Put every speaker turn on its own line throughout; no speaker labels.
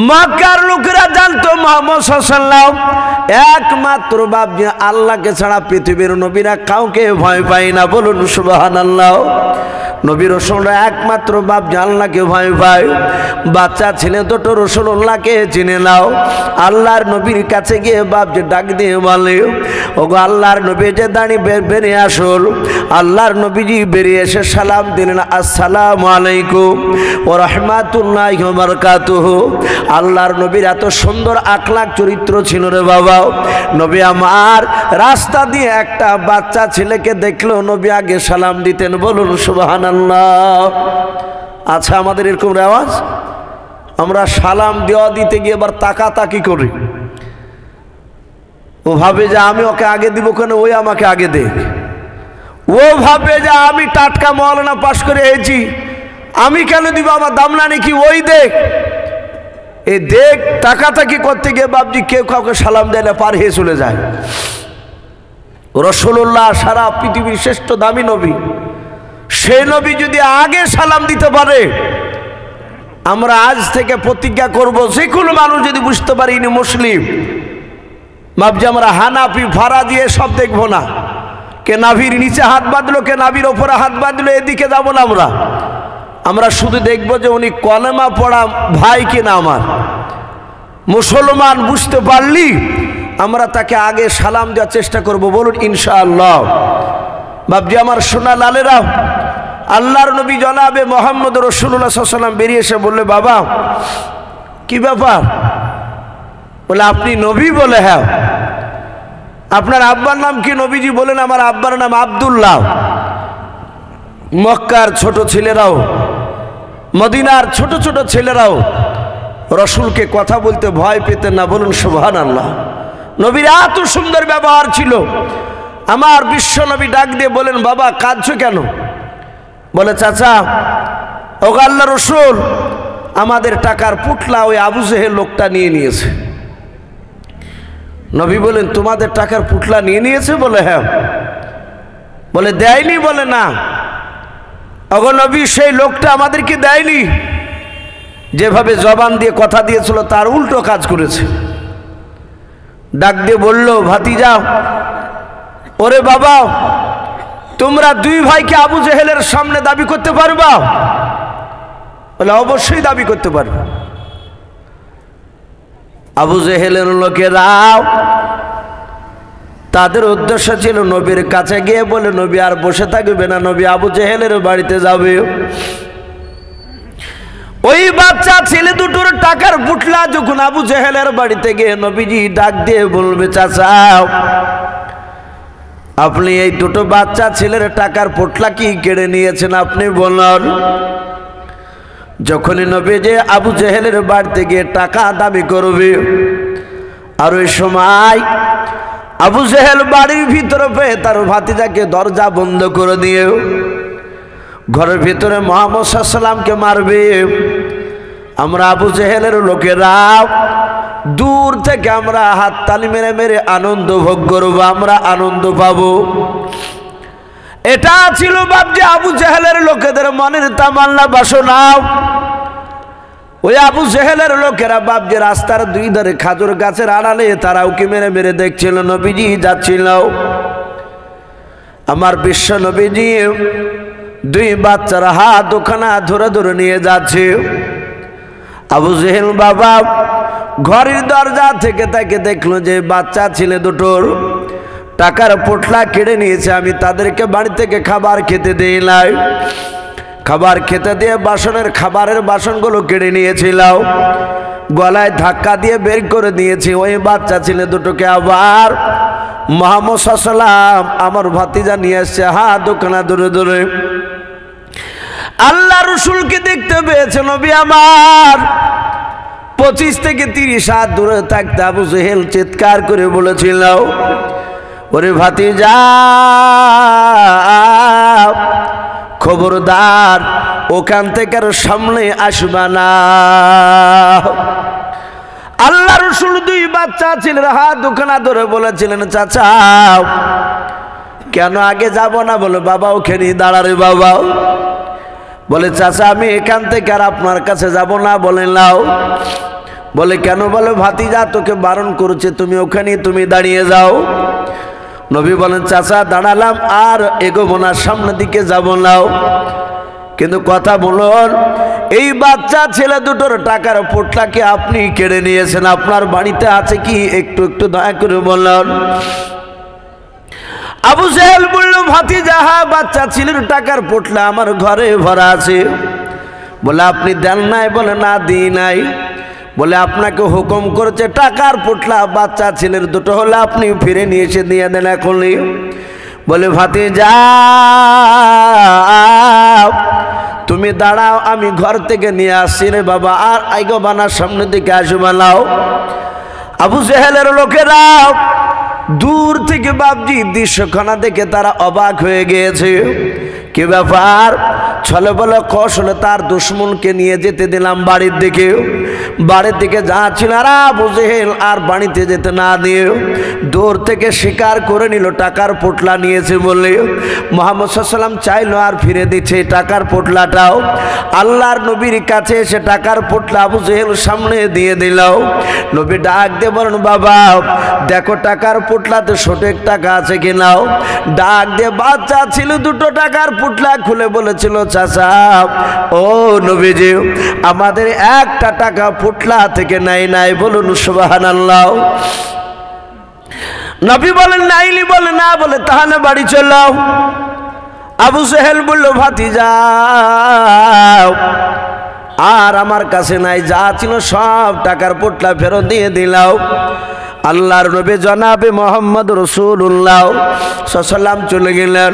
মক্কার লোকেরা জানতো মুহাম্মদ সাল্লাল্লাহু একমাত্র বাপজি আল্লাহকে ছাড়া পৃথিবীর নবীরা কাউকে ভয় পায় না। বলুন সুবহানাল্লাহ। নবী রাসূলরা একমাত্র বাপজি আল্লাহকে ভয় পায়। বাচ্চা ছেলে দুটো রাসূলুল্লাহকে চিনে নাও। আল্লাহর নবীর কাছে গিয়ে বাপজি ডাক দিয়ে বলে, ওগো আল্লাহর নবী যে দাঁড়িয়ে বেরিয়ে আসল। আল্লাহর নবীজি বেরিয়ে এসে সালাম দিলেন, আসসালামু আলাইকুম ওয়া রাহমাতুল্লাহি ওয়া বারাকাতুহু। আল্লাহর নবীর এত সুন্দর আখলাক চরিত্র ছিল রে বাবা। নবী আমার রাস্তা দিয়ে একটা বাচ্চা ছেলেকে দেখলো, নবী আগে সালাম দিতেন। বলুন সুবহানাল্লাহ। আচ্ছা, আমাদের এরকম রেওয়াজ, আমরা সালাম দেওয়া দিতে গিয়ে এবার তাকাতাকি করি। ও ভাবে যে আমি ওকে আগে দিব কেন, ওই আমাকে আগে দেখ। ও ভাবে যে আমি টাটকা মওলানা পাশ করে এসেছি, আমি কেন দিব, আমার দাম না নাকি, ওই দেখ। এই দেখ তাকাতাকি করতে গিয়ে বাপজি কেউ কাউকে সালাম দেয় না, পার হয়ে চলে যায়। রাসূলুল্লাহ সারা পৃথিবীর শ্রেষ্ঠ দামি নবী, সেই নবী যদি আগে সালাম দিতে পারে, আমরা আজ থেকে প্রতিজ্ঞা করব, যে কোনো মানুষ যদি বুঝতে পারি ইনি মুসলিম, বাপজি আমরা হানাফি ফারা দিয়ে সব দেখবো না। কে নাভির নিচে হাত বাঁধলো, কে নাভির ওপরে হাত বাঁধলো, এদিকে যাবো না। আমরা শুধু দেখবো যে উনি কলেমা পড়া ভাই কিনা আমার। মুসলমান বুঝতে পারলি আমরা তাকে আগে সালাম দেওয়ার চেষ্টা করব। বলুন ইনশাআল্লাহ। বাপজি আমার সোনা লালেরা, আল্লাহর নবী জনাবে মুহাম্মদ রাসূলুল্লাহ সাল্লাল্লাহু আলাইহি ওয়াসাল্লাম বেরিয়ে এসে বললে, বাবা কি ব্যাপার? বলে আপনি নবী? বলে হ্যাঁ। আপনার আব্বার নাম কি? নবীজি বলেন আমার আব্বার নাম আব্দুল্লাহ। মক্কার ছোট ছেলেরাও, মদিনার ছোট ছোট ছেলেরাও রসুলকে কথা বলতে ভয় পেতেন না। বলুন সুবহানাল্লাহ। নবীর এত সুন্দর ব্যবহার ছিল। আমার বিশ্ব নবী ডাক দিয়ে বলেন, বাবা কাঁদছো কেন? বলে চাচা, ওগো আল্লাহর রাসূল, আমাদের টাকার পুটলা ওই আবু জেহেল লোকটা নিয়ে নিয়েছে। নবী বলেন, তোমাদের টাকার পুটলা নিয়ে নিয়েছে? বলে হ্যাঁ। বলে দেয়নি? বলে না। ওগো নবী, সেই লোকটা আমাদেরকে দেয়নি, যেভাবে জবান দিয়ে কথা দিয়েছিল তার উল্টো কাজ করেছে। ডাক দিয়ে বলল, ভাতিজা, ওরে বাবা, তোমরা দুই ভাইকে আবু জেহেলের সামনে দাবি করতে পারবা? বলে অবশ্যই দাবি করতে পারবে। আবু জেহেলের লোকেরা তাদের উদ্দেশ্য ছিল নবীর কাছে গিয়ে বলে, নবী আর বসে থাকবে না, নবী আবু জেহেলের বাড়িতে যাবে। ওই বাচ্চা ছেলে দুটোর টাকার পুটলা যখন আবু জেহেলের বাড়িতে গিয়ে নবীজি ডাক দিয়ে বলবে, চাচা আপনি এই দুটো বাচ্চা ছেলের টাকার পুটলা কি কেড়ে নিয়েছেন? আপনি বলুন। যখনই নবীজি আবু জেহেলের বাড়িতে গিয়ে টাকা দাবি করবে, আর ওই সময় আবু জেহেল বাড়ির ভিতরে পেয়ে তার ভাতিজাকে দরজা বন্ধ করে দিয়ে ঘরের ভিতরে মুহাম্মদ সাল্লাল্লাহু আলাইহি ওয়াসাল্লামকে মারবে। আমরা আবু জেহেলের লোকেরা দূর থেকে আমরা হাততালি মেরে মেরে আনন্দ ভোগ করবো, আমরা আনন্দ পাবো। এটা ছিল বাপজি আবু জেহেলের লোকেদের মনের তামান্না, বাসনা। ওই আবু জেহেলের লোকেরা বাপজি রাস্তার দুই ধারে খাজুর গাছের আড়ালে তারা উকি মেরে মেরে দেখছিল নবীজি যাচ্ছিল। আমার বিশ্ব নবীজি দুই বাচ্চার হাত ওখানা ধরে ধরে নিয়ে যাচ্ছে। আবু জেহেল বাবা ঘরের দরজা থেকে তাকে দেখলো যে বাচ্চা ছেলে দুটোর টাকার পোটলা কেড়ে নিয়েছে। আমি তাদেরকে বাড়ি থেকে খাবার খেতে দিই নাই, খাবার খেতে দিয়ে খাবারের বাসনগুলো কেড়ে নিয়েছিল, গলায় ধাক্কা দিয়ে বের করে দিয়েছি। ওই বাচ্চা ছেলে দুটোকে আবার মুহাম্মদ সাল্লাল্লাহু আলাইহি ওয়াসাল্লাম আমার ভাতিজা নিয়ে আসছে হাত ওখানা ধরে ধরে। আল্লাহ রসুলকে দেখতে পেয়েছে নবী আমার। 25 থেকে 30 হাত দূরে থাকতে আবু জেহেল চিৎকার করে বলেছিল, ওরে ভাতিজা খবরদার, ওখান থেকে আর সামনে আসবা না। আল্লাহ রসুল দুই বাচ্চা ছেলের হাত ওখানা ধরে বলেছিলেন, চাচা কেন আগে যাব না? বলে বাবা ওখানে দাঁড়ারে বাবা। বলে চাচা আমি এখান থেকে আর আপনার কাছে যাব না। বলে নাও। বলে কেন? বলে ভাতিজা তোকে বারণ করেছে, তুমি ওখানে তুমি দাঁড়িয়ে যাও। নবী বলেন চাচা দাঁড়ালাম, আর এগোবো না, সামনের দিকে যাব নাও। কিন্তু কথা বলুন, এই বাচ্চা ছেলে দুটোর টাকার পোটলাকে আপনি কেড়ে নিয়েছেন, আপনার বাড়িতে আছে কি? একটু একটু দয়া করে বলুন। আবু জেহেল বলল ভাতিজা, বাচ্চা ছেলের টাকার পোটলা আমার ঘরে ভরা আছে। বলে আপনি দেন নাই? বলে না দিই নাই। বলে আপনাকে হুকুম করেছে টাকার পোটলা বাচ্চা ছেলের দুটো হলে আপনি ফিরে নিয়ে এসে দিয়ে দেন এখনই। বলে ভাতিজা তুমি দাঁড়াও, আমি ঘর থেকে নিয়ে আসছি রে বাবা, আর আইগো বানার সামনের দিকে আসো বানাও। আবু জেহেলের লোকেরা দূর থেকে বাপজি দৃশ্যখানা দেখে তারা অবাক হয়ে গিয়েছে। কি ব্যাপার? ছলে বলে কৌশলে তার দুশ্মনকে নিয়ে যেতে দিলাম বাড়ির দিকে। বাড়ির দিকে যাচ্ছিল, আর আবু জেহেল আর বাড়িতে যেতে না দিয়ে দূর থেকে স্বীকার করে নিল টাকার পোটলা নিয়েছে বলে। মুহাম্মদ সাল্লাল্লাহু আলাইহি ওয়াসাল্লাম চাইলো আর ফিরে দিচ্ছে টাকার পোটলাটাও। আল্লাহর নবীর কাছে এসে টাকার পোটলা আবু জেহেল সামনে দিয়ে দিল। নবী ডাক দিয়ে বলেন বাবা দেখো টাকার পোটলাতে সঠিক টাকা আছে কিনাও। ডাক দিয়ে বাচ্চা ছিল দুটো টাকার পোটলা খুলে বলেছিল চাচা ও নবীজি আমাদের একটা টাকা পোটলা থেকে নাই নাই, বলুন সুবহানাল্লাহ। নবী বলেন নাইলি? বলে না। বলে তাহলে বাড়ি চলো। আবু জেহেল বলল ভাতিজা আর আমার কাছে নাই, যা ছিল সব টাকার পোটলা ফেরত দিয়ে দিলাও। আল্লাহর নবী জনাবে মোহাম্মদ রাসূলুল্লাহ সাল্লাল্লাহু আলাইহি ওয়াসাল্লাম চলে গেলেন।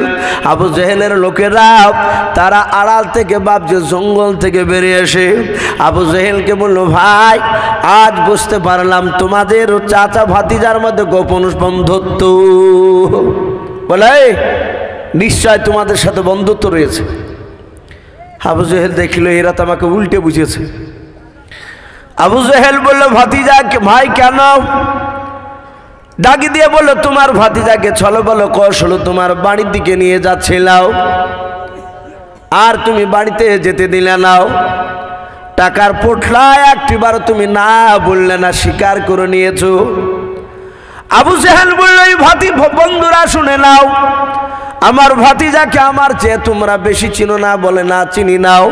আবু জেহেলের লোকেরা তারা আড়াল থেকে বাপজি জঙ্গল থেকে বেরিয়ে এসে আবু জেহেলকে বলল ভাই আজ বুঝতে পারলাম তোমাদের চাচা ভাতিজার মধ্যে গোপন বন্ধুত্ব। বলে নিশ্চয় তোমাদের সাথে বন্ধুত্ব রয়েছে। আবু জেহেল দেখলো এরা তো আমাকে উল্টে বুঝেছে। আবু জেহেল বলল ভাতিজা ভাই কেন? ডাকি দিয়ে বলল তোমার ভাতিজাকে ছলো বলো কৌশল তোমার বাড়ির দিকে নিয়ে যাচ্ছিলাও, আর তুমি বাড়িতে যেতে দিলে নাও। টাকার পোটলা একটিবার তুমি না বললে না, স্বীকার করে নিয়েছো। আবু জেহেল বলল এই বন্ধুরা শুনে নাও, আমার ভাতিজাকে আমার চেয়ে তোমরা বেশি চিনো না? বলে না চিনি নাও।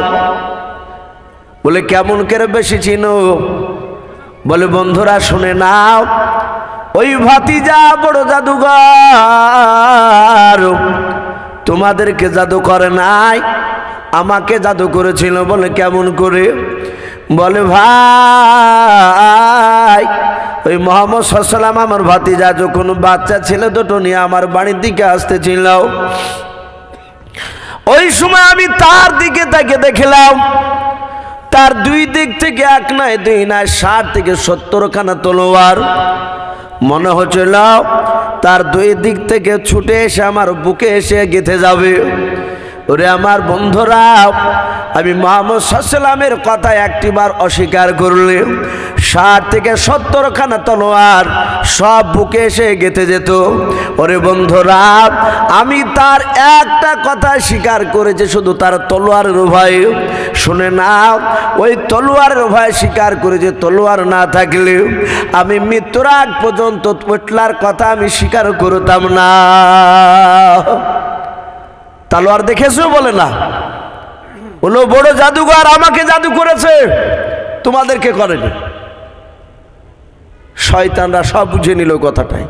বলে কেমন করে বেশি চিনো? বলে বন্ধুরা শুনে নাও, ওই ভাতিজা বড় জাদুঘর, তোমাদেরকে জাদু করে নাই, আমাকে জাদু করেছিল। বলে কেমন করে? বলে ভাই ওই মুহাম্মদ সাল্লাল্লাহু আলাইহি ওয়াসাল্লাম আমার ভাতিজা যখন বাচ্চা ছেলে দুটো নিয়ে আমার বাড়ির দিকে আসতেছিল, ওই সময় আমি তার দিকে তাকে দেখলাম, তার দুই দিক থেকে এক নয় দুই নয় 60 থেকে 70 খানা তলোয়ার। মনে হচ্ছিল তার দুই দিক থেকে ছুটে এসে আমার বুকে এসে গেঁথে যাবে। ওরে আমার বন্ধুরা আমি মুহাম্মদ সাল্লাল্লাহু আলাইহি ওয়াসাল্লামের কথা একটিবার অস্বীকার করলে 60 থেকে 70 খানা তলোয়ার সব বুকে এসে গেঁথে যেত। ওরে বন্ধুরা আমি তার একটা কথা স্বীকার করেছি, শুধু তার তলোয়ারের ভয়। শুনে না, ওই তলোয়ারের ভয় স্বীকার করেছে, তলোয়ার না থাকলে আমি মৃত্যুর আগ পর্যন্ত পোটলার কথা আমি স্বীকার করতাম না। তলোয়ার দেখেছো? বলে না। বলো বড় জাদুঘর আমাকে জাদু করেছে, তোমাদেরকে করেনি। শয়তানরা সব বুঝে নিল কথাটাই,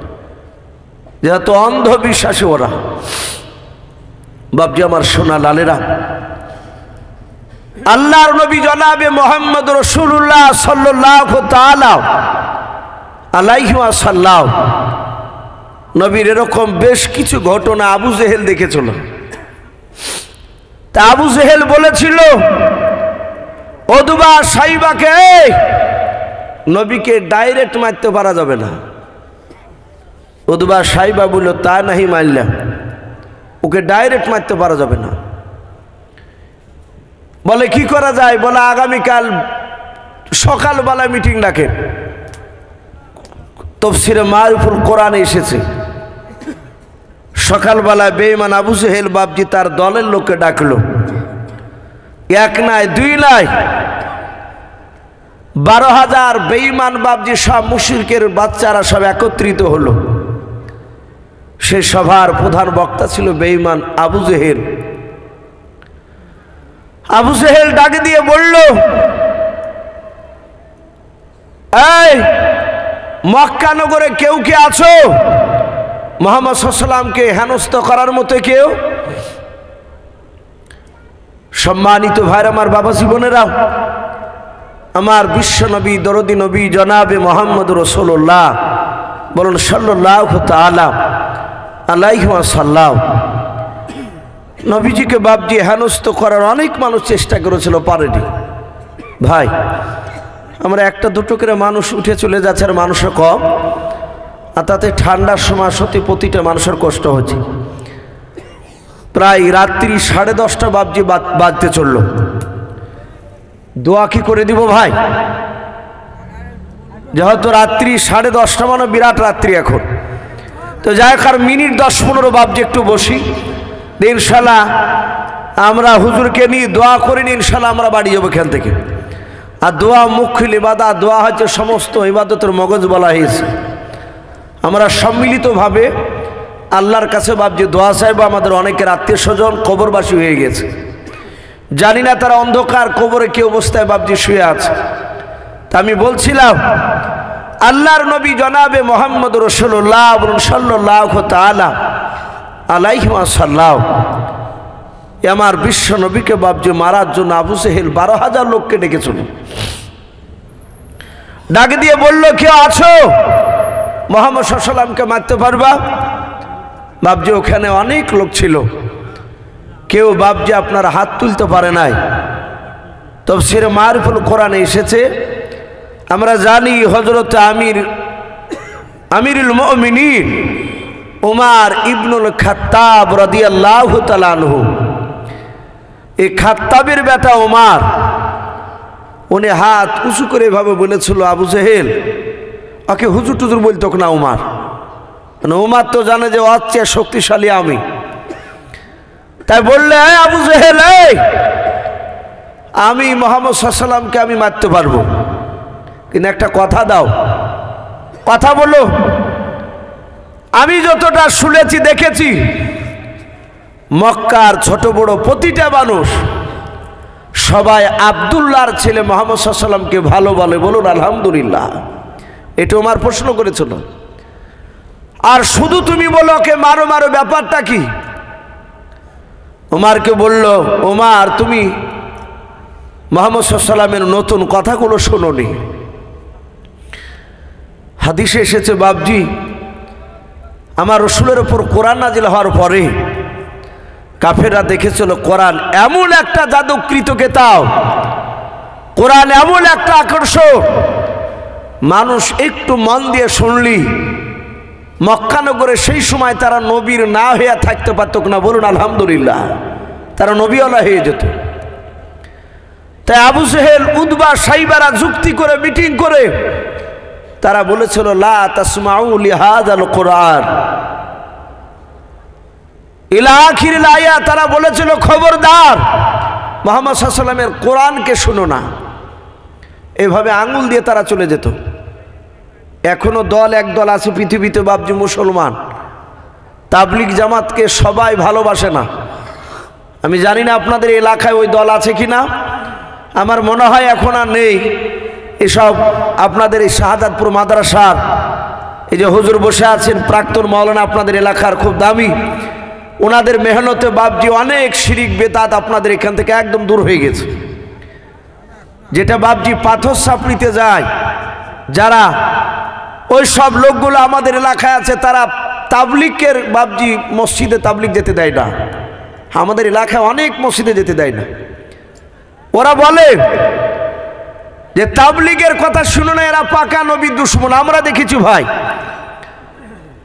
যেহেতু অন্ধবিশ্বাসী ওরা। বাপজি আমার সোনা লালেরা, আল্লাহর নবী জনাবে মোহাম্মদ রাসূলুল্লাহ সাল্লাল্লাহু তাআলা আলাইহি ওয়াসাল্লাম নবীর এরকম বেশ কিছু ঘটনা আবু জেহেল দেখেছিল। তা আবু জেহেল বলেছিল ওদবা সাইবাকে নবীকে ডাইরেক্ট মারতে পারা যাবে না। ওদবা সাইবা বলল তা নাহি মারলাম, ওকে ডাইরেক্ট মারতে পারা যাবে না। বলে কি করা যায়? বলে আগামীকাল সকালবেলা মিটিং ডাকে, তাফসীরে মারিফুল কোরআনে এসেছে। সকালবেলায় বেঈমান আবু জেহেল বাপজি তার দলের লোককে ডাকলো, এক নাই দুই নাই 12,000 বেঈমান বাপজি সব মুশরিকের বাচ্চারা সব একত্রিত হলো। সেই সভার প্রধান বক্তা ছিল বেঈমান আবু জেহেল। আবু জেহেল ডাক দিয়ে বলল, এই মক্কা নগরে কেউ কে আছো মুহাম্মদ সাল্লাল্লাহু আলাইহি ওয়াসাল্লামকে হেনস্থ করার মতো কেউ? সম্মানিত ভাইরা আমার, বাবা জীবনেরা, আমার বিশ্ব নবী দরদি নবী জনাবে মোহাম্মদ রাসূলুল্লাহ বলুন সাল্লাল্লাহু তাআলা আলাইহি ওয়াসাল্লাম, নবীজিকে বাপজি হেনস্থ করার অনেক মানুষ চেষ্টা করেছিল, পারেনি। ভাই, আমরা একটা দুটো করে মানুষ উঠে চলে যাচ্ছে আর মানুষের কম, আর তাতে ঠান্ডার সময় সত্যি প্রতিটা মানুষের কষ্ট হচ্ছে। প্রায় রাত্রি 10:30 বাপজি বাজতে চলল। দোয়া কি করে দিব ভাই? যেহেতু রাত্রি 10:30 মানে বিরাট রাত্রি এখন, তো যাই হোক আর মিনিট 10-15 বাপজি একটু বসি, ইনশাল্লাহ আমরা হুজুরকে নিয়ে দোয়া করিনি, ইনশাল্লাহ আমরা বাড়ি যাবো এখান থেকে। আর দোয়া মুখ্য ইবাদত, দোয়া হচ্ছে সমস্ত ইবাদতের মগজ বলা হয়েছে। আমরা সম্মিলিতভাবে আল্লাহর কাছে বাপজি দোয়া চাইব। আমাদের অনেকের আত্মীয় স্বজন কবরবাসী হয়ে গেছে, জানি না তারা অন্ধকার কবরে কি অবস্থায় বাপজি শুয়ে আছে। তা আমি বলছিলাম, আল্লাহর নবী জনাবে মোহাম্মদ রাসূলুল্লাহ সাল্লাল্লাহু তাআলা আলাইহি ওয়াসাল্লাম আমার বিশ্ব নবীকে বাপজি মারার জন্য আবু জেহেল 12,000 লোককে ডেকেছিল। ডাক দিয়ে বলল, কেউ আছো মুহাম্মদ সাল্লাল্লাহু আলাইহি ওয়াসাল্লামকে মারতে পারবা? বাপজি ওখানে অনেক লোক ছিল, কেউ বাপজি আপনার হাত তুলতে পারে নাই। তাফসীরে মারিফুল কোরআনে এসেছে, আমরা জানি হযরত আমিরুল মুমিনিন উমর ইবনুল খাত্তাব রাদিয়াল্লাহু তাআলা আনহু, এই খাত্তাবের বেটা উমর, উনি হাত উঁচু করে এভাবে বলেছিল, আবু জেহেল ওকে হুজুর টুজুর বলতো না উমর, মানে উমর তো জানে যে ওর চেয়ে শক্তিশালী আমি। তাই বললে, আবু জেহেল, আমি মুহাম্মদ সাল্লাল্লাহু আলাইহি ওয়াসাল্লামকে আমি মারতে পারবো, কিন্তু একটা কথা দাও, কথা বলো। আমি যতটা শুনেছি দেখেছি, মক্কার ছোট বড় প্রতিটা মানুষ সবাই আব্দুল্লাহর ছেলে মুহাম্মদ সাল্লাল্লাহু আলাইহি ওয়াসাল্লামকে ভালো বলে, বলুন আলহামদুলিল্লাহ। এটা ওমর প্রশ্ন করেছিল। আর শুধু তুমি বলো ওকে মারো মারো, ব্যাপারটা কি? ওমরকে বলল, ওমর তুমি মুহাম্মদ সাল্লাল্লাহু আলাইহি ওয়াসাল্লামের নতুন কথাগুলো শোনোনি? হাদিসে এসেছে বাপজি, আমার রসুলের উপর কোরআন নাজিল হওয়ার পরে কাফেররা দেখেছিল কোরআন এমন একটা জাদুকৃত কিতাব, কোরআন এমন একটা আকর্ষণ, মানুষ একটু মন দিয়ে শুনলি মক্কা নগরে সেই সময় তারা নবীর না হয়ে থাকতে পারত না, বলুন আলহামদুলিল্লাহ, তারা নবীওয়ালা হয়ে যেত। তাই আবু জেহেল, উতবা, সাইবারা যুক্তি করে মিটিং করে তারা বলেছিল, লা তাসমাউ লিহাযাল কোরআন ইলা আখিরিল আয়াত, তারা বলেছিল খবরদার মুহাম্মদ সাল্লাল্লাহু আলাইহি ওয়াসাল্লামের কোরআনকে শুনো না। এভাবে আঙুল দিয়ে তারা চলে যেত। এখনো একদল আছে পৃথিবীতে বাপজি মুসলমান, তাবলিগ জামাতকে সবাই ভালোবাসে না। আমি জানি না আপনাদের এলাকায় ওই দল আছে কিনা, আমার মনে হয় এখন আর নেই। এসব আপনাদের এই শাহাদাতপুর মাদ্রাসার এই যে হুজুর বসে আছেন, প্রাক্তন মাওলানা, আপনাদের এলাকার খুব দামি, ওনাদের মেহনতে বাপজি অনেক শিরিক বেদাত আপনাদের এখান থেকে একদম দূর হয়ে গেছে। যেটা বাপজি পাথর চাপড়িতে যায়, যারা ওই সব লোকগুলো আমাদের এলাকায় আছে, তারা তাবলিগের বাপজি মসজিদে তাবলিগ যেতে দেয় না, আমাদের এলাকায় অনেক মসজিদে যেতে দেয় না। ওরা বলে যে তাবলিগের কথা শুনো না, এরা পাকা নবীর দুশমন। আমরা দেখেছি ভাই,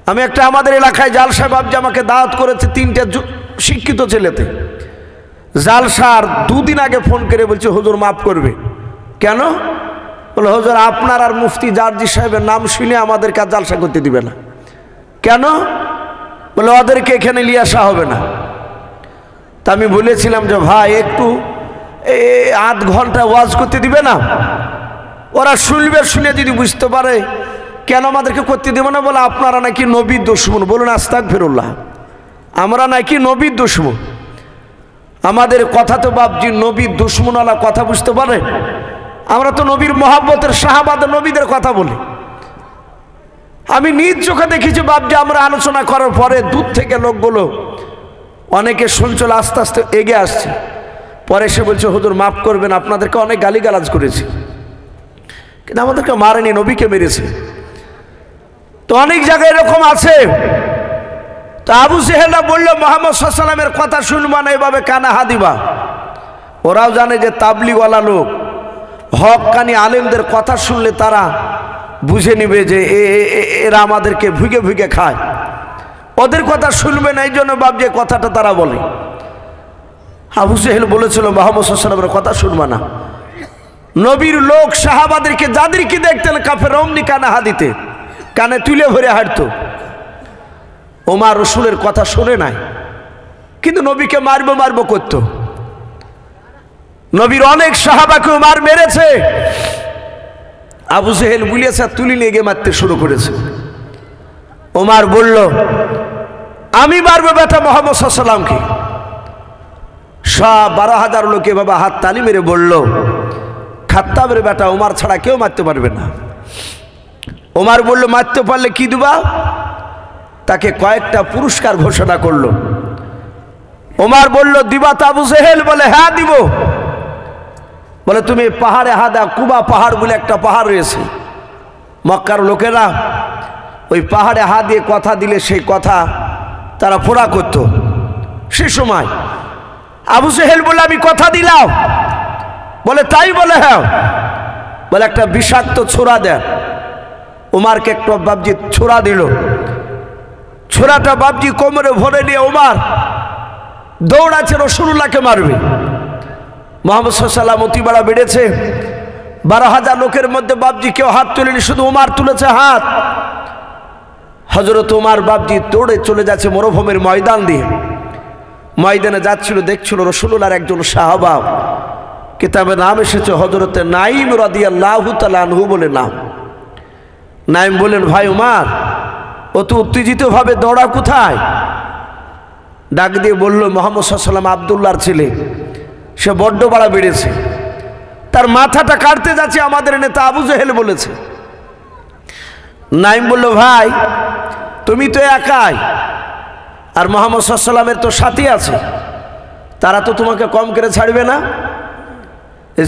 আমি একটা আমাদের এলাকায় জালসা বাপজি আমাকে দাওয়াত করেছে 3টে শিক্ষিত ছেলেতে। জালসার 2 দিন আগে ফোন করে বলছে, হুজুর মাফ করবে। কেন? বলে, হুজুর আপনার আর মুফতি জারজি সাহেবের নাম শুনে আমাদের কাজ জালসা করতে দিবে না। কেন? বলে, ওদেরকে এখানে নিয়ে আসা হবে না। তা আমি বলেছিলাম যে ভাই একটু 8 ঘন্টা ওয়াজ করতে দিবে না? ওরা শুনবে, শুনে যদি বুঝতে পারে কেন আমাদেরকে করতে দেবো না, বলে আপনারা নাকি নবীর দুশমন। বলুন আস্তাগফিরুল্লাহ, আমরা নাকি নবীর দুশমন। আমাদের কথা তো বাপজি নবীর দুশমনওয়ালা কথা বুঝতে পারে। আমরা তো নবীর মহাব্বতের সাহাবাদের নবীদের কথা বলি। আমি নিজ চোখে দেখেছি বাপজি, আমরা আলোচনা করার পরে দূর থেকে লোকগুলো অনেকে শুনছিল, আস্তে আস্তে এগিয়ে আসছে। পরে সে বলছে হুজুর মাফ করবেন, আপনাদেরকে অনেক গালিগালাজ করেছি, কিন্তু আমাদেরকে মারেনি, নবীকে মেরেছে। তো অনেক জায়গায় এরকম আছে। তো আবু জেহেলরা বললো মুহাম্মদ সাল্লাল্লাহু আলাইহি ওয়াসাল্লামের কথা শুনবা না, এভাবে কানা হা দিবা। ওরাও জানে যে তাবলিগওয়ালা লোক হক্কানি আলেমদের কথা শুনলে তারা বুঝে নিবে যে এরা আমাদেরকে ভুগে ভুগে খায়, ওদের কথা শুনবে না। এই জন্য বাপ যে কথাটা তারা বলে। আবু জেহেল বলেছিল মুহাম্মদ সাল্লাল্লাহু আলাইহি ওয়াসাল্লামের কথা শুনবা না। নবীর লোক সাহাবাদেরকে যাদেরকে দেখতেন কাফের অমনি কানা হা দিতে, কানে তুলে ভরে হাঁটতো। ওমর রসুলের কথা শুনে নাই, কিন্তু নবীকে মারবো মারবো করত। নবীর অনেক সাহাবাকে ওমর মেরেছে। আবু জেহেল বুলিয়েছে, তুলি নিয়ে গিয়ে মারতে শুরু করেছে। ওমর বলল আমি মারবো বেটা মুহাম্মদ সাল্লাল্লাহু আলাইহি ওয়াসাল্লামকে। সব 12,000 লোকে বাবা হাত তালি মেরে বলল খাত্তাবের বেটা ওমর ছাড়া কেউ মারতে পারবে না। ওমর বলল মারতে পারলে কি দিবা? তাকে কয়েকটা পুরস্কার ঘোষণা করলো। ওমর বলল দিবা তো আবু জেহেল? বলে হ্যাঁ দিব। বলে তুমি পাহাড়ে হাদা, কুবা পাহাড় বলে একটা পাহাড় রয়েছে, মক্কার লোকেরা ওই পাহাড়ে হাত দিয়ে কথা দিলে সেই কথা তারা পুরা করত। সে সময় আবু জেহেল বলে আমি কথা দিলাম। বলে তাই? বলে হ্যাঁ। বলে একটা বিষাক্ত ছোরা দেন। ওমরকে একটু বাবজি ছোরা দিল। ছোরাটা বাবজি কোমরে ভরে নিয়ে ওমর দৌড়াচ্ছে রাসূলুল্লাহকে মারবে। মুহাম্মদ সাল্লাল্লাহু আলাইহি ওয়াসাল্লাম অতি বাড়া বেড়েছে। 12,000 লোকের মধ্যে বাবজি কেউ হাত তুলেনি, শুধু ওমর তুলেছে হাত। হযরত ওমর বাবজি দৌড়ে চলে যাচ্ছে মরুভূমির ময়দান দিয়ে। ময়দানে যাচ্ছিল, দেখছিল রাসূলুল্লাহর একজন সাহাবা, কিতাবে নাম এসেছে হযরতে নাঈম রাদিয়াল্লাহু তাআলা আনহু বলে নাম। নাঈম বলেন ভাই ওমর অত উত্তেজিতভাবে দৌড়া কোথায়? ডাক দিয়ে বলল মুহাম্মদ সাল্লাল্লাহু আলাইহি ওয়াসাল্লাম আব্দুল্লাহর ছেলে, সে বড্ড বাড়া বেড়েছে, তার মাথাটা কাটতে যাচ্ছে আমাদের নেতা আবু জেহেল বলেছে। নাঈম বলল ভাই তুমি তো একাই, আর মুহাম্মদ সাল্লাল্লাহু আলাইহি ওয়াসাল্লামের তো সাথী আছে, তারা তো তোমাকে কম করে ছাড়বে না।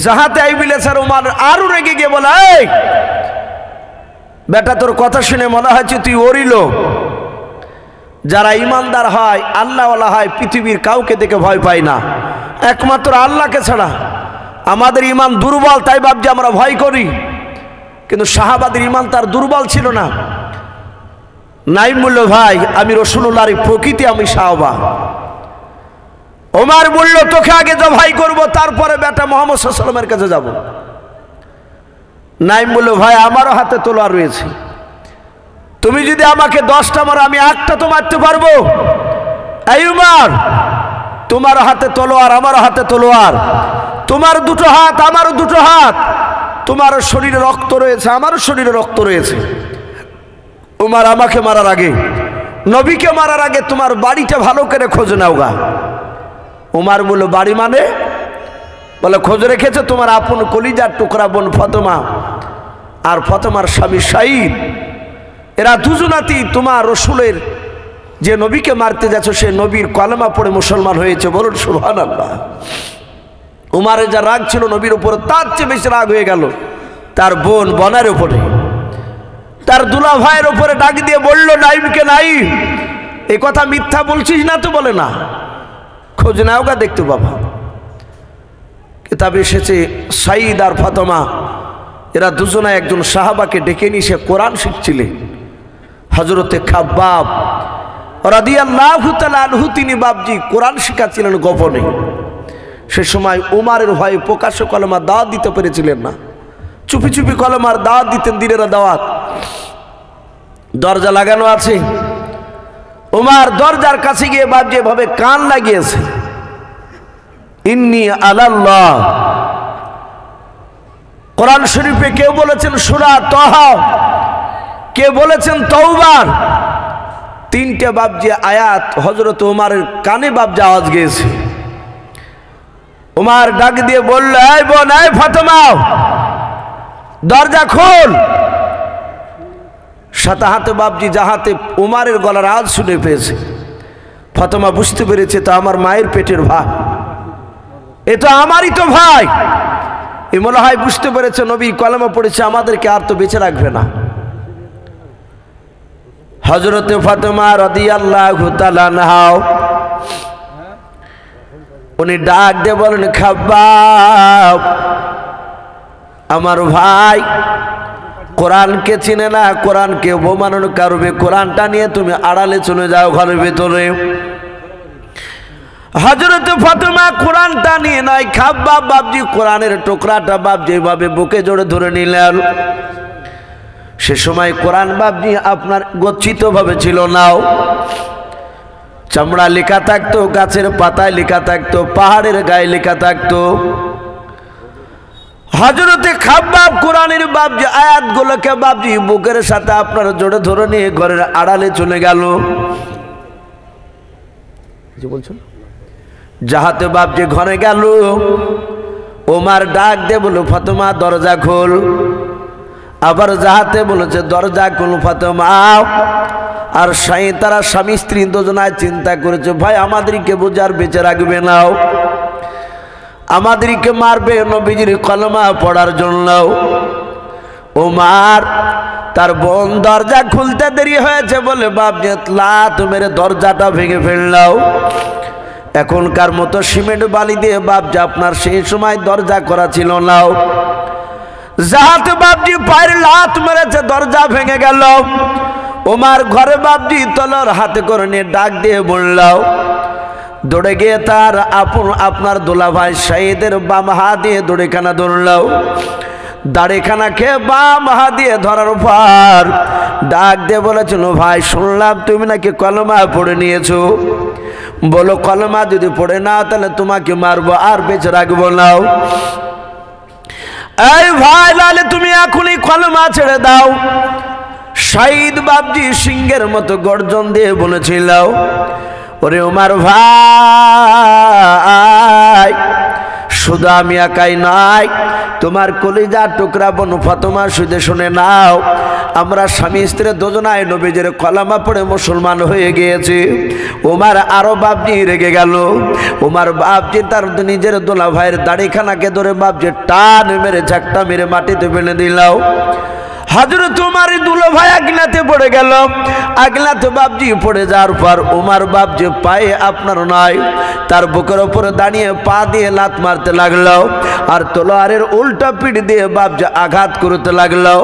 যাহাতে আইবিলে স্যার ওমর আরো রেগে গিয়ে বলে এই বেটা তোর কথা শুনে মনে হচ্ছে তুই ওরই লোক। যারা ইমানদার হয় আল্লাহওয়ালা হয় পৃথিবীর কাউকে দেখে ভয় পায় না, একমাত্র আল্লাহকে ছাড়া। আমাদের ইমান দুর্বল তাই ভাবছি আমরা ভয় করি, কিন্তু সাহাবাদের ইমান তার দুর্বল ছিল না। নাঈম বলল ভাই আমি রাসূলুল্লাহর প্রকৃতি, আমি সাহাবা। ওমর বলল তোকে আগে জবাই করব, তারপরে বেটা মুহাম্মদ সাল্লাল্লাহু আলাইহি ওয়াসাল্লামের কাছে যাব। নাঈম বলল ভাই আমারও হাতে তলোয়ার রয়েছে, তুমি যদি আমাকে 10টা মারো আমি একটা তো মারতে পারবো। এই ওমর তোমার হাতে তলোয়ার আমারও হাতে তলোয়ার, তোমার দুটো হাত আমারও দুটো হাত, তোমার শরীরে রক্ত রয়েছে আমারও শরীরে রক্ত রয়েছে। ওমর আমাকে মারার আগে, নবীকে মারার আগে তোমার বাড়িটা ভালো করে খোঁজ নাও গা। ওমর বলল বাড়ি মানে? বলে খোঁজ রেখেছে তোমার আপন কলিজার টুকরা বোন ফাতেমা আর ফাতেমার স্বামী শাহিদ, এরা দুজনাতি তোমার রসুলের যে নবীকে মারতে যাচ্ছ সে নবীর কলেমা পড়ে মুসলমান হয়েছে, বলুন সুবহানাল্লাহ। উমারের যা রাগ ছিল নবীর উপরে, তার চেয়ে বেশি রাগ হয়ে গেল তার বোন বনের উপরে, তার দুলা ভাইয়ের উপরে ডাক দিয়ে বলল নাঈমকে, নাঈম এই কথা মিথ্যা বলছিস না তো? বলে না, খোঁজ নাও গা দেখতে বাবা। কিতাবে এসেছে সাঈদ আর ফাতেমা এরা দুজনে একজন সাহাবাকে ডেকে নিয়ে সে কোরআন শিখছিলেন। হযরতে খাব্বাব রাদিয়াল্লাহু তাআলা আনহু তিনি বাবজি কোরআন শিখাচ্ছিলেন গোপনে। সে সময় উমারের ভয়ে প্রকাশ্য কলেমার দাওয়াত দিতে পেরেছিলেন না, চুপি চুপি কলেমার দাওয়াত দিতেন, দিনের দাওয়াত। দরজা লাগানো আছে, উমার দরজার কাছে গিয়ে বাবজি এভাবে কান লাগিয়েছে, ইন্নী আলাল্লাহ কোরআন শরীফে কেউ বলেছেন সূরা তাহা, কেউ বলেছেন তওবার। তিনটে বাবজি আয়াত হযরত ওমরের কানে বাবজি আওয়াজ গিয়েছে। ওমর ডাক দিয়ে বলল, এই বোন, এই ফাতেমা, দরজা খোল। সাথে হাতে বাবজি যাহাতে ওমরের গলার আওয়াজ শুনে পেয়েছে। ফাতেমা বুঝতে পেরেছে তো আমার মায়ের পেটের ভাই, এ তো আমারই তো ভাই। এ মনে হয় বুঝতে পেরেছে নবী কলেমা পড়েছে, আমাদেরকে আর তো বেঁচে রাখবে না। হযরতে ফাতেমা রাদিয়াল্লাহু তাআলা আনহা উনি ডাক দিয়ে বলেন, খাব্বাব, আমার ভাই কোরআনকে চিনে না, কোরআনকে অবমাননা করবে, কোরআনটা নিয়ে তুমি আড়ালে চলে যাও ঘরের ভেতরে। হযরতে ফাতেমা কোরআনটা নিয়ে নাই, খাব্বাব বাবজি কোরআনের টুকরাটা বাবজি এভাবে বুকে জড়ে ধরে নিলেন। সে সময় কোরআন বাবজি আপনার গচ্ছিত ভাবে ছিল নাও, চামড়া লেখা থাকতো, গাছের পাতায় লেখা থাকতো, পাহাড়ের গায়ে লেখা থাকতো। হযরতে খাব্বাব কোরআনের বাবজি আয়াতগুলোকে বাবজি বুকের সাথে আপনার জড়ে ধরে নিয়ে ঘরের আড়ালে চলে গেল। কি বলছেন? যাহাতে বাবজি ঘরে গেল, ওমর ডাক দিয়ে বলল, ফাতেমা দরজা খোল। আবার যাহাতে বলেছে দরজা খোল ফাতেমা। আর তারা স্বামী স্ত্রী দুজনায় চিন্তা করেছে, ভাই আমাদেরকে বোঝার বেঁচে রাখবে নাও, আমাদেরকে মারবে নবীজির কলমা পড়ার জন্য। ওমর তার বোন দরজা খুলতে দেরি হয়েছে বলে বাবজি লাত মেরে দরজাটা ভেঙে ফেললাও। এখনকার মতো সিমেন্ট বালি দিয়ে বাবজি আপনার সেই সময় দরজা করা ছিল না। যাহাতে বাবজি পায়ের লাত মেরেছে, দরজা ভেঙে গেল। ওমর ঘরে বাবজি তলোয়ার হাতে করে নিয়ে ডাক দিয়ে বলল, দৌড়ে গিয়ে তার আপনার দোলাভাই শহীদের বাম হাত দিয়ে দড়িখানা ধরল। দাড়িখানা খেয়ে বাম হাত দিয়ে ধরার পর ডাক দিয়ে বলেছিল, ভাই শুনলাম তুমি নাকি কলমা পড়ে নিয়েছো, বলো কলমা যদি পড়ে না তাহলে তোমাকে মারবো আর বেঁচে রাখবো না। এই ভাই লালে তুমি এখনই কলমা ছেড়ে দাও। শহীদ বাবজি সিংহের মতো গর্জন দিয়ে বলেছিল, ওরে ওমর ভাই, শুধু আমি একাই নাই, তোমার কলিজার টুকরা বোন ফাতেমা শুধু শুনে নাও, আমরা স্বামী স্ত্রী দুজনায় নবীজির কলেমা পড়ে মুসলমান হয়ে গিয়েছি। ওমর আরো বাবজি রেগে গেল। ওমর বাবজি তার নিজের দোলা ভাইয়ের দাড়িখানাকে ধরে বাবজি টান মেরে ঝাঁকটা মেরে মাটিতে ফেলে দিলাও। হযরত ওমর দুলো ভাই আগলাতে পড়ে গেল। আগলাতে বাবজি পড়ে যাওয়ার পর ওমর বাবজি পায়ে আপনার নয়, তার বুকের উপরে দাঁড়িয়ে পা দিয়ে লাত মারতে লাগলো আর তলোয়ারের উল্টা পিঠ দিয়ে বাবজি আঘাত করতে লাগলো।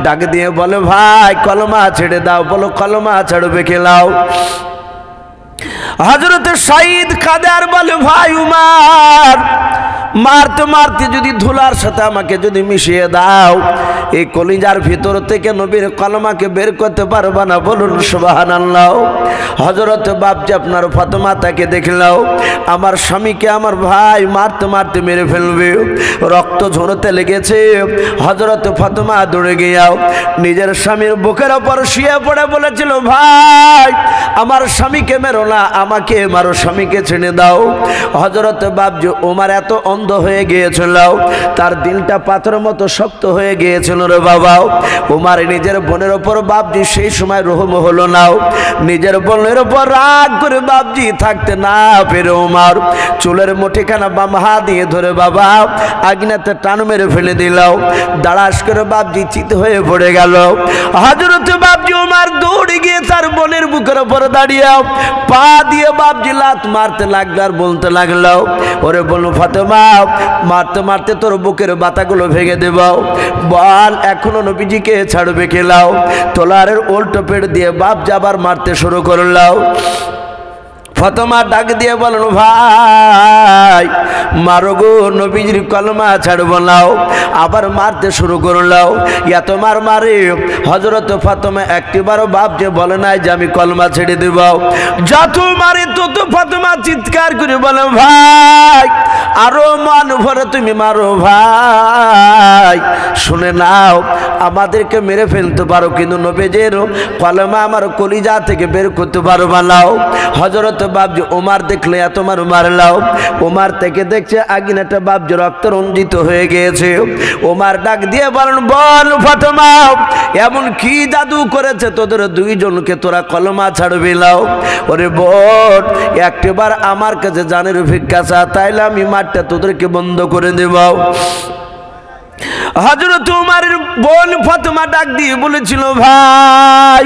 ডাক দিয়ে বলে, ভাই কলমা ছেড়ে দাও। বলো কলমা ছাড়বে খেলাও। হযরতে শহীদ কাঁদে আর বলে, ভাই উমর, মারতে মারতে যদি ধুলার সাথে আমাকে যদি মিশিয়ে দাও, এই কলিজার ভিতর থেকে নবীর কলমাকে বের করতে পারবা না। বলুন সুবহানাল্লাহ। হযরত বাবজি আপনার ফাতেমা তাকে দেখলাও, আমার স্বামীকে আমার ভাই মারতে মারতে মেরে ফেলবে, রক্ত ঝরতে লেগেছে। হযরত ফাতেমা দৌড়ে গিয়াও নিজের স্বামীর বুকের ওপর শুয়ে পড়ে বলেছিল, ভাই আমার স্বামীকে মেরো না, আমাকে মারো, স্বামীকে ছেড়ে দাও। হযরত বাবজি ওমর এত অন্ধ হয়ে গিয়েছিল, তার দিলটা পাথরের মতো শক্ত হয়ে গিয়েছিল রে বাবা। ওমর নিজের বোনের ওপর বাবজি সেই সময় রহম হলো না। নিজের বোনের ওপর রাগ করে বাবজি থাকতে না পেরে ওমর চুলের মুঠিখানা বাম হাত দিয়ে ধরে বাবা আগুনেতে টান মেরে ফেলে দিলাও। দাঁড়াস করে বাবজি চিত হয়ে পড়ে গেল। হযরত বাবজি ওমর দৌড়ে গিয়ে তার বোনের বুকের ওপর দাঁড়িয়ে পা দিয়ে বাবজি লাত মারতে লাগলো আর বলতে লাগলো, ওরে বলু ফাতেমা, মারতে মারতে তোর বুকের বাতাগুলো ভেঙে দেব, বল এখনো নবীজিকে ছাড়বে খেলাও। তোলারের উল্টো পেট দিয়ে বাপ যাবার মারতে শুরু করলাও। ফাতেমা ডাক দিয়ে বলেন ভাই মারো গো, নবীজির কলমা ছাড়বো নাও। আবার মারতে শুরু করলাও। এত মার মারে হযরত ফাতেমা একটিবারও বাপ যে বলে নাই যে আমি কলমা ছেড়ে দেব। যত মারে তত ফাতেমা চিৎকার করে বলে ভাই আরো মান ভরে তুমি মারো ভাই। শুনে নাও, আমাদেরকে মেরে ফেলতে পারো কিন্তু নবীজির কলমা আমার কলিজা থেকে বের করতে পারবা নাও। হযরত বাপজি ওমর দেখলে এত মার মারলাও। ওমর থেকে দেখছে আগুনেটা বাপজি রক্ত রঞ্জিত হয়ে গিয়েছে। ওমর ডাক দিয়ে বলেন বল ফাতেমা এমন কি জাদু করেছে তোদের দুইজনকে তোরা কলমা ছাড়বি নাও? ওরে বোন একটিবার আমার কাছে জানের ভিক্ষা চা, তাইলে আমি মাঠটা তোদেরকে বন্ধ করে দেব। হযরত উমরের বোন ফাতেমা ডাক দিয়ে বলেছিল ভাই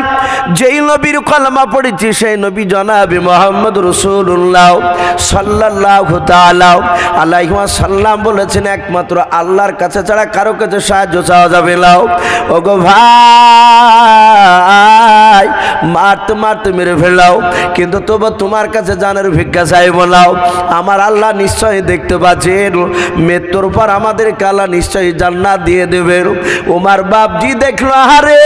যেই নবীর কলমা পড়েছি সেই নবী জনাবে মুহাম্মদ রাসূলুল্লাহ সাল্লাল্লাহু তাআলা আলাইহি ওয়াসাল্লাম বলেছেন একমাত্র আল্লাহর কাছে ছাড়া কারো কাছে সাহায্য চাওয়া যাবে না। ওগো ভাই মারতে মারতে মেরে ফেলাও, কিন্তু তবু তোমার কাছে জানের ভিক্ষা চাইব না। আমার আল্লাহ নিশ্চয়ই দেখতে পাচ্ছেন, মৃত্যুর পর আমাদের আল্লাহ নিশ্চয়ই জান্নাত দিয়ে দেবে। ওমর বাপজি দেখলো আরে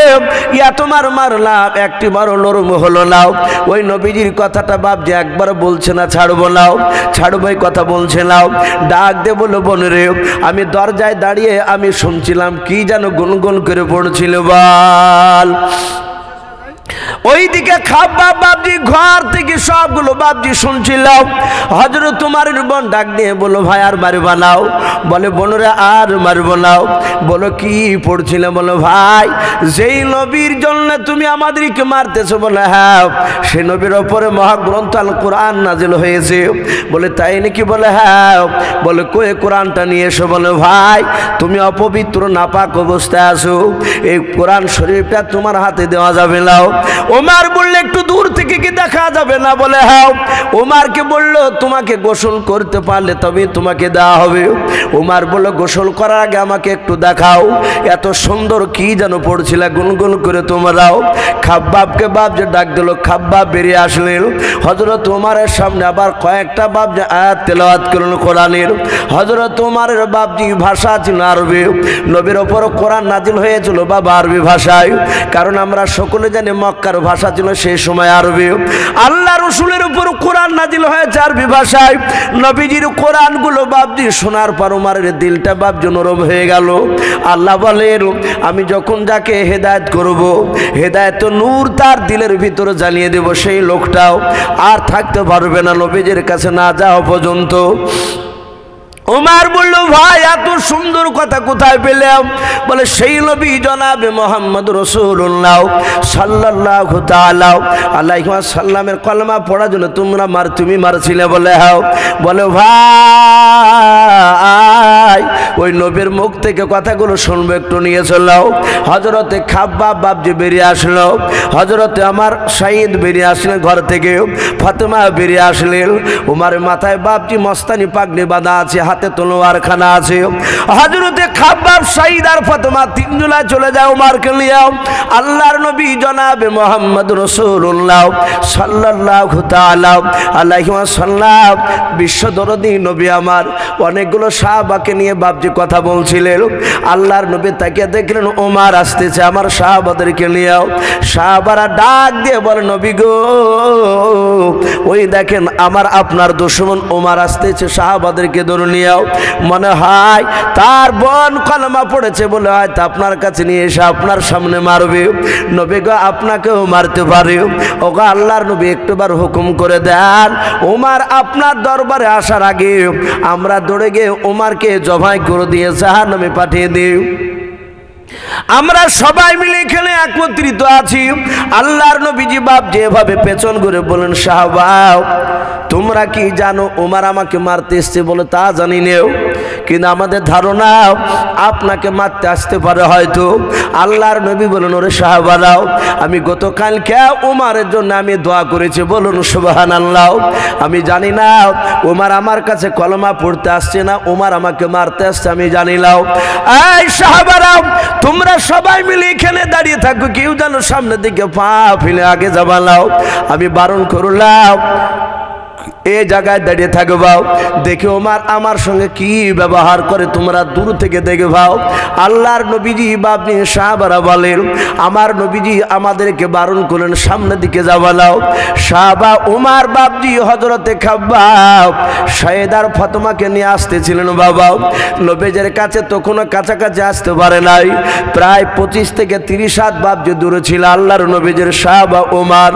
ইয়া তোমার মারলাম একটি মারো নরম হলো নাও। ওই নবীজির কথাটা বাপজি একবার বলছে না ছাড়বো নাও, ছাড়বো এই কথা বলছে নাও। ডাক দে বলো বোন রে, আমি দরজায় দাঁড়িয়ে আমি শুনছিলাম কি যেন গুনগুন করে পড়ছিল বল। ওইদিকে খাব্বাব বাপজি ঘর থেকে সবগুলো বাপজি শুনছিল। হযরত উমরের বোন ডাক দিয়ে বলো ভাই আর মারবা নাও। বলে বোনরা আর মারবো নাও। বলো কি পড়ছিল? বলো ভাই যেই নবীর জন্য তুমি আমাদেরকে মারতেছো। বলে হ্যাঁ সেই নবীর ওপরে মহাগ্রন্থ আল কোরআন নাজিল হয়েছে। বলে তাই নাকি? বলে হ্যাঁ। বলে কই কোরআনটা নিয়ে এসো। বলে ভাই তুমি অপবিত্র নাপাক অবস্থায় আছো, এই কোরআন শরীফটা তোমার হাতে দেওয়া যাবে না। ওমর বললে একটু দূর থেকে কি দেখা যাবে না? বলে হ্যাঁ। ওমরকে বললো তোমাকে গোসল করতে পারলে তবে তোমাকে দেওয়া হবে। ওমর বলল গোসল করার আগে আমাকে একটু দেখাও, এত সুন্দর কি যেন পড়ছিল গুনগুন করে তোমরাও। খাব্বাবকে বাপ যে ডাক দিল, খাব্বাব বেরিয়ে আসলেন। হযরত ওমরের সামনে আবার কয়েকটা বাপ যে আয়াত তেলাওয়াত করলেন কোরআনের। হযরত ওমরের বাপজি ভাষা ছিল আরবি, নবীর ওপর কোরআন নাজিল হয়েছিল বাবা আরবি ভাষায়। কারণ আমরা সকলে জানি মক্কার ভাষা ছিল সেই সময় আরবি। আল্লাহ রাসূলের উপর কোরআন নাজিল হয়েছে আরবি ভাষায়। নবীজির কোরআনগুলো বাপজি শোনার পর ওমরের দিলটা বাপজি নরম হয়ে গেল। আল্লাহ বলেন আমি যখন যাকে হেদায়েত করব, হেদায়েত নূর তার দিলের ভিতরে জ্বালিয়ে দেব, সেই লোকটাও আর থাকতে পারবে না নবীজির কাছে না যাওয়া পর্যন্ত। ওমর বলল ভাই এত সুন্দর কথা কোথায় পেলাম? বলে সেই নবী জনাবে মুহাম্মদ রাসূলুল্লাহ সাল্লাল্লাহু তাআলা আলাইহি ওয়াসাল্লামের কলমা পড়ার জন্য তুমি মারছিলে। বলে হ্যাঁ। বলে ভাই ওই নবীর মুখ থেকে কথাগুলো শুনবো, একটু নিয়ে চলাও। হযরতে খাব্বাব বাপজি বেরিয়ে আসলো। হযরতে আমার সাইদ বেরিয়ে আসলেন ঘর থেকে। ফাতেমা বেরিয়ে আসলেন। ওমরের মাথায় বাপজি মস্তানি পাগড়ি বাঁধা আছে, হাতে তলোয়ার খানা আছে। হযরতে খাব্বাব সাইদ আর ফাতেমা তিনজনা চলে যায় ওমরকে নিয়ে। আল্লাহর নবী জনাবে মুহাম্মদ রাসূলুল্লাহ সাল্লাল্লাহু তাআলা আলাইহি ওয়াসাল্লাম বিশ্বদরদী নবী আমার অনেকগুলো সাহাবাকে নিয়ে বাপজি কথা বলছিলেন। আল্লাহর নবী তাকে দেখলেন ওমর আসতেছে আমার সাহাবাদেরকে নিয়ে। সাহাবারা ডাক দিয়ে বলে নবী গো ওই দেখেন আমার আপনার দুশমন ওমর আসতেছে, সাহাবাদেরকে ধরে নিয়ে। মনে হয় তার বোন কলমা পড়েছে বলে হয়তো আপনার কাছে নিয়ে এসে আপনার সামনে মারবে। নবী গো আপনাকেও মারতে পারে। ওগো আল্লাহর নবী একটুবার হুকুম করে দেন, ওমর আপনার দরবারে আসার আগে আমরা দৌড়ে গিয়ে ওমরকে জবাই করে দিয়ে জাহান্নামে পাঠিয়ে দিই। আমরা সবাই মিলে এখানে একত্রিত আছি। আল্লাহর নবীজি বাপ যেভাবে পেছন ঘুরে বলেন সাহাবা তোমরা কি জানো ওমর আমাকে মারতে এসছে? বলে তা জানি না, কিন্তু আমাদের ধারণা আপনাকে মারতে আসতে পারে হয়তো। আল্লাহর নবী বলেন ওরে সাহাবারাও আমি গতকালকে ওমরের জন্য আমি দোয়া করেছি, বলুন সুবহানাল্লাহ। আমি জানি না ওমর আমার কাছে কলমা পড়তে আসছে না ওমর আমাকে মারতে আসছে, আমি জানি না। এই সাহাবারাও তোমরা সবাই মিলে এখানে দাঁড়িয়ে থাকো, কেউ যেন সামনের দিকে পা ফেলে আগে যাবা নাও। আমি বারণ করলাম এই জায়গায় দাঁড়িয়ে থাকবাও, দেখে ওমর আমার সঙ্গে কি ব্যবহার করে তোমরা দূর থেকে দেখে ভাও। আল্লাহর নবীজি বাপনি সাহাবারা বলেন, আমার নবীজি আমাদেরকে বারণ করলেন সামনের দিকে যাওয়া নাও। সাহাবা উমার বাপজি হযরতে খাব্বাব সাইয়েদার ফাতেমাকে নিয়ে আসতেছিলেন বাবা। নবীজের কাছে তখনও কাছাকাছি আসতে পারে নাই, প্রায় 25 থেকে 30 হাত বাপজি দূরে ছিল আল্লাহর নবীজের সাহাবা উমার।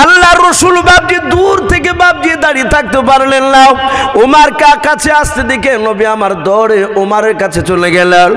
আল্লাহ রসুল বাপজি দূর থেকে বাপজি দাঁড়িয়ে থাকতে পারলেন না। উমার কাছে আসতে দেখে নবী আমার দৌড়ে উমারের কাছে চলে গেলেন।